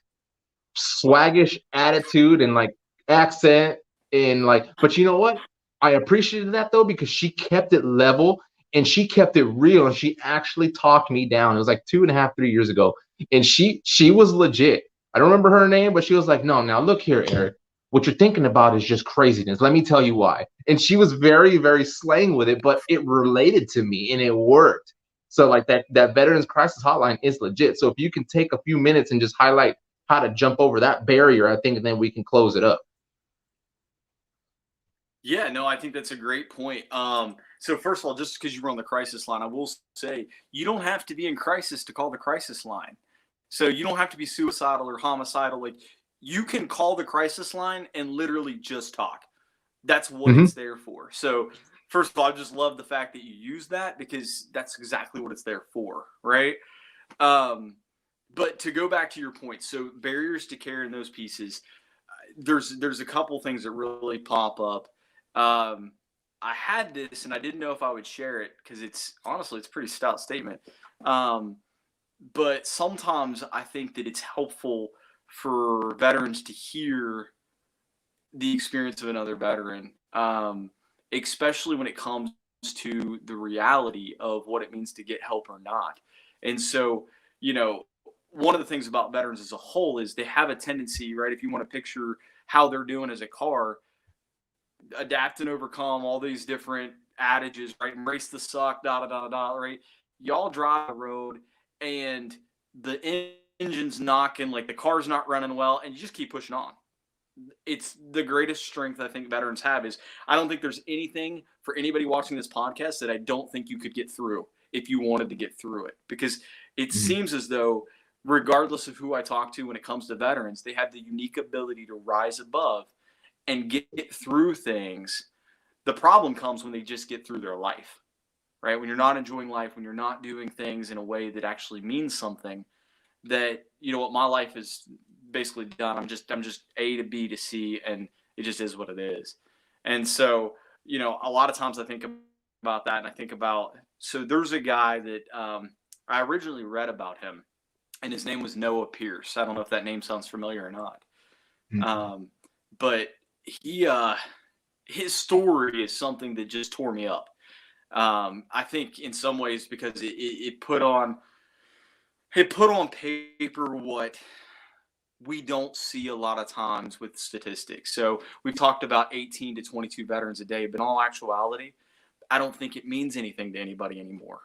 swaggish attitude and like accent, and like, but you know what? I appreciated that though, because she kept it level and she kept it real, and she actually talked me down. It was like 2.5, 3 years ago, and she was legit. I don't remember her name, but she was like, "No, now look here, Eric. What you're thinking about is just craziness. Let me tell you why." And she was very, very slang with it, but it related to me and it worked. So like that Veterans Crisis Hotline is legit. So if you can take a few minutes and just highlight how to jump over that barrier, I think, and then we can close it up. Yeah, no, I think that's a great point. So first of all, just because you were on the crisis line, I will say you don't have to be in crisis to call the crisis line. So you don't have to be suicidal or homicidal. Like, you can call the crisis line and literally just talk. That's what it's there for. So first of all, I just love the fact that you use that, because that's exactly what it's there for, right? But to go back to your point, so barriers to care in those pieces, there's a couple things that really pop up. I had this and I didn't know if I would share it because it's honestly it's a pretty stout statement. But sometimes I think that it's helpful for veterans to hear the experience of another veteran, especially when it comes to the reality of what it means to get help or not. And so, one of the things about veterans as a whole is they have a tendency, right? If you want to picture how they're doing as a car, adapt and overcome all these different adages, right? Embrace the suck, da da da da, right? Y'all drive the road and the engine's knocking, like the car's not running well, and you just keep pushing on. It's the greatest strength I think veterans have is I don't think there's anything for anybody watching this podcast that I don't think you could get through if you wanted to get through it, because it seems as though regardless of who I talk to when it comes to veterans, they have the unique ability to rise above and get through things. The problem comes when they just get through their life, right? When you're not enjoying life, when you're not doing things in a way that actually means something, that, what my life is basically done. I'm just A to B to C, and it just is what it is. And so, a lot of times I think about that, and I think about, so there's a guy that I originally read about him, and his name was Noah Pierce. I don't know if that name sounds familiar or not. But his story is something that just tore me up. I think in some ways because it put on paper what we don't see a lot of times with statistics. So we've talked about 18 to 22 veterans a day, but in all actuality, I don't think it means anything to anybody anymore.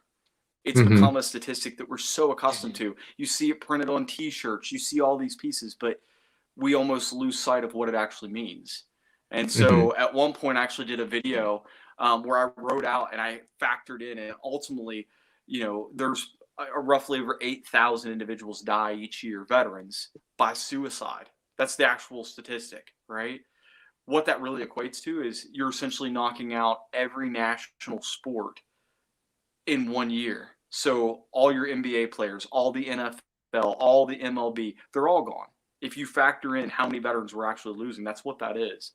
It's become a statistic that we're so accustomed to. You see it printed on T-shirts, you see all these pieces, but we almost lose sight of what it actually means. And so at one point I actually did a video where I wrote out and I factored in, and ultimately, there's roughly over 8,000 individuals die each year, veterans, by suicide. That's the actual statistic, right? What that really equates to is you're essentially knocking out every national sport in 1 year. So all your NBA players, all the NFL, all the MLB, they're all gone. If you factor in how many veterans we're actually losing, that's what that is.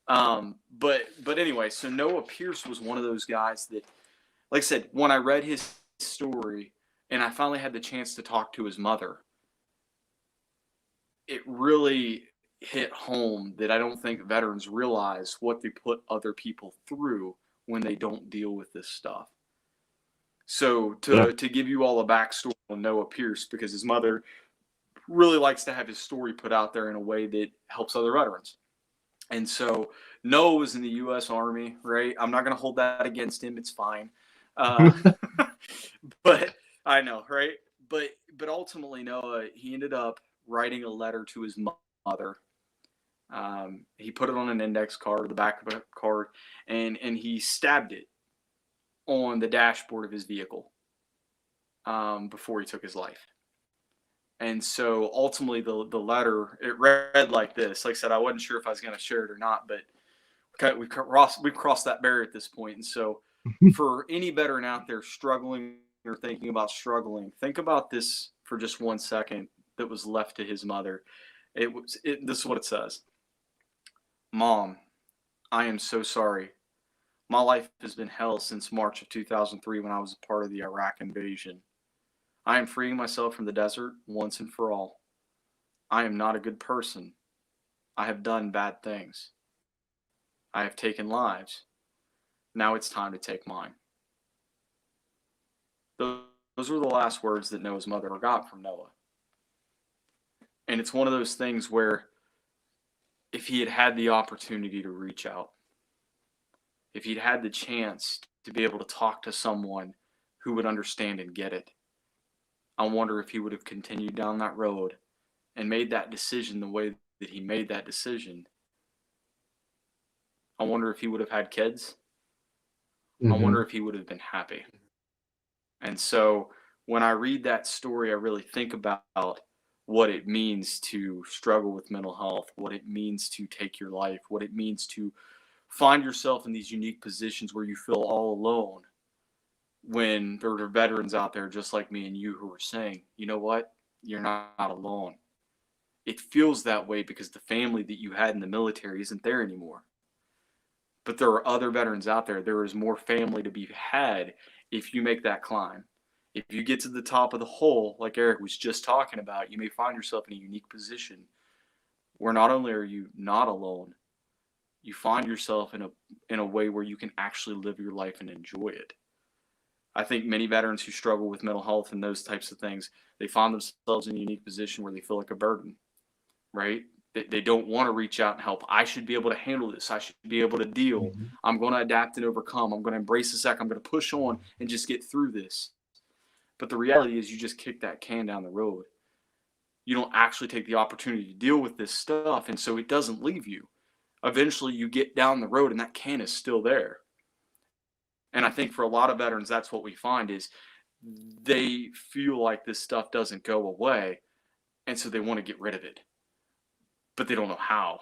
But anyway, so Noah Pierce was one of those guys that, like I said, when I read his story and I finally had the chance to talk to his mother, it really hit home that I don't think veterans realize what they put other people through when they don't deal with this stuff. So to give you all a backstory on Noah Pierce, because his mother really likes to have his story put out there in a way that helps other veterans. And so Noah was in the U.S. Army, right? I'm not going to hold that against him. It's fine. But I know, right? But ultimately, Noah, he ended up writing a letter to his mother. He put it on an index card, the back of a card, and he stabbed it on the dashboard of his vehicle before he took his life. And so ultimately the letter, it read like this. Like I said, I wasn't sure if I was going to share it or not, but we've crossed that barrier at this point. And so for any veteran out there struggling or thinking about struggling, think about this for just 1 second that was left to his mother. This is what it says. Mom, I am so sorry. My life has been hell since March of 2003 when I was a part of the Iraq invasion. I am freeing myself from the desert once and for all. I am not a good person. I have done bad things. I have taken lives. Now it's time to take mine. Those were the last words that Noah's mother got from Noah. And it's one of those things where if he had had the opportunity to reach out, if he'd had the chance to be able to talk to someone who would understand and get it, I wonder if he would have continued down that road and made that decision the way that he made that decision. I wonder if he would have had kids. I wonder if he would have been happy. And so when I read that story, I really think about what it means to struggle with mental health, what it means to take your life, what it means to find yourself in these unique positions where you feel all alone, when there are veterans out there just like me and you who are saying, you know what, you're not alone. It feels that way because the family that you had in the military isn't there anymore. But there are other veterans out there. There is more family to be had if you make that climb. If you get to the top of the hole, like Eric was just talking about, you may find yourself in a unique position where not only are you not alone, you find yourself in a way where you can actually live your life and enjoy it. I think many veterans who struggle with mental health and those types of things, they find themselves in a unique position where they feel like a burden, right? They don't want to reach out and help. I should be able to handle this. I should be able to deal. Mm-hmm. I'm going to adapt and overcome. I'm going to embrace the sack. I'm going to push on and just get through this. But the reality is you just kick that can down the road. You don't actually take the opportunity to deal with this stuff, and so it doesn't leave you. Eventually you get down the road and that can is still there. And I think for a lot of veterans, that's what we find is they feel like this stuff doesn't go away, and so they want to get rid of it. But they don't know how,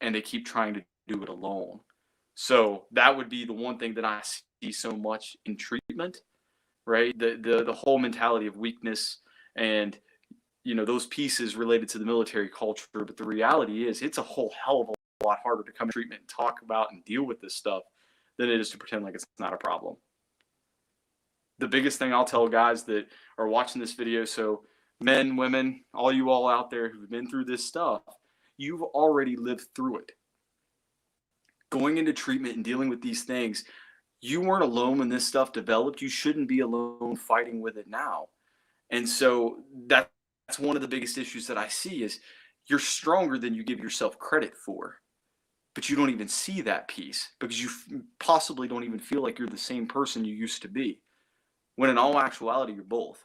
and they keep trying to do it alone. So that would be the one thing that I see so much in treatment, right? The whole mentality of weakness and, you know, those pieces related to the military culture. But the reality is it's a whole hell of a lot harder to come to treatment and talk about and deal with this stuff than it is to pretend like it's not a problem. The biggest thing I'll tell guys that are watching this video, so men, women, all you all out there who've been through this stuff, you've already lived through it. Going into treatment and dealing with these things, you weren't alone when this stuff developed. You shouldn't be alone fighting with it now. And so that's one of the biggest issues that I see is you're stronger than you give yourself credit for. But you don't even see that piece because you possibly don't even feel like you're the same person you used to be. When in all actuality, you're both.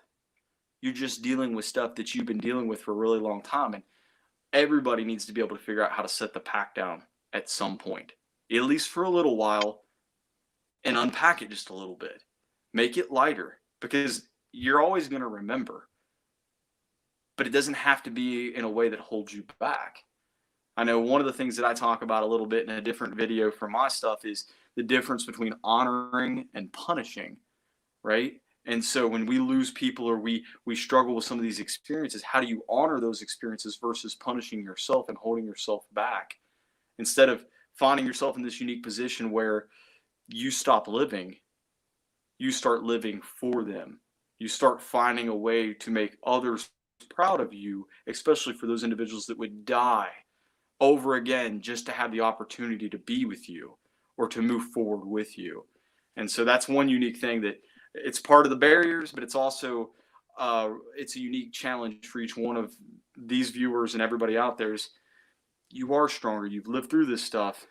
You're just dealing with stuff that you've been dealing with for a really long time. And everybody needs to be able to figure out how to set the pack down at some point, at least for a little while, and unpack it just a little bit. Make it lighter because you're always going to remember. But it doesn't have to be in a way that holds you back. I know one of the things that I talk about a little bit in a different video for my stuff is the difference between honoring and punishing, right? And so when we lose people or we struggle with some of these experiences, how do you honor those experiences versus punishing yourself and holding yourself back? Instead of finding yourself in this unique position where you stop living, you start living for them. You start finding a way to make others proud of you, especially for those individuals that would die over again just to have the opportunity to be with you or to move forward with you. And so that's one unique thing that it's part of the barriers, but it's also it's a unique challenge for each one of these viewers and everybody out there is you are stronger. You've lived through this stuff.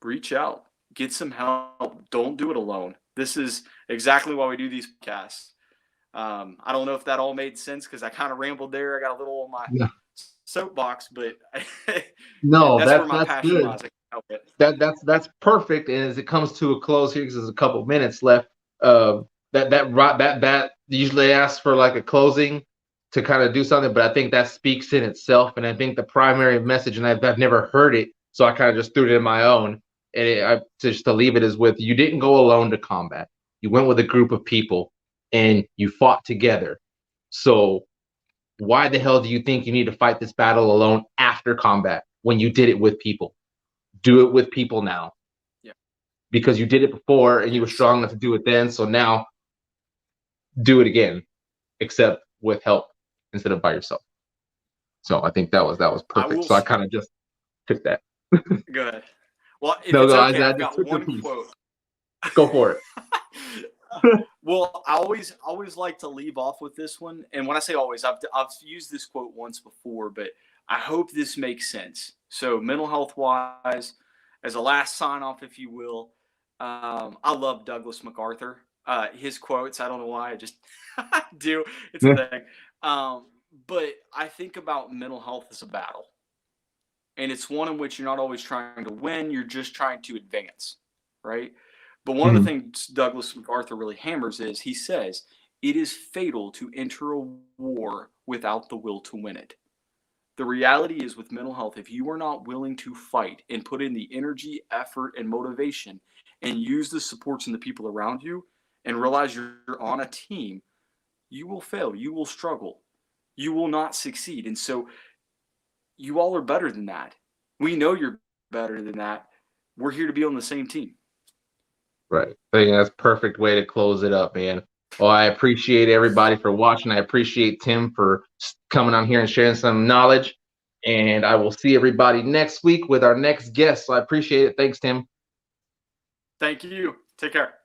Reach out, get some help. Don't do it alone. This is exactly why we do these podcasts. I don't know if that all made sense because I kind of rambled there. I got a little on my soapbox, but no, that's where my that's passion good. lies. That's perfect. And as it comes to a close here, because there's a couple minutes left, that usually asks for like a closing to kind of do something, but I think that speaks in itself. And I think the primary message, and I've never heard it, so I kind of just threw it in my own. And just to leave it is with you didn't go alone to combat. You went with a group of people and you fought together. So why the hell do you think you need to fight this battle alone after combat when you did it with people? Do it with people now. Yeah. Because you did it before and you were strong enough to do it then. So now do it again, except with help instead of by yourself. So I think that was perfect. So I kind of just took that. Go ahead. Well, if it's okay, I've got one quote. Go for it. Well, I always like to leave off with this one. And when I say always, I've used this quote once before, but I hope this makes sense. So mental health wise, as a last sign off, if you will, I love Douglas MacArthur. His quotes, I don't know why, I just do. It's a thing. But I think about mental health as a battle. And it's one in which you're not always trying to win, you're just trying to advance, right? But one of the things Douglas MacArthur really hammers is he says, it is fatal to enter a war without the will to win it. The reality is with mental health, if you are not willing to fight and put in the energy, effort, and motivation and use the supports and the people around you and realize you're on a team, you will fail, you will struggle. you will not succeed. And so you all are better than that. We know you're better than that. We're here to be on the same team. Right. I think that's a perfect way to close it up, man. Well, I appreciate everybody for watching. I appreciate Tim for coming on here and sharing some knowledge. And I will see everybody next week with our next guest. So I appreciate it. Thanks, Tim. Thank you. Take care.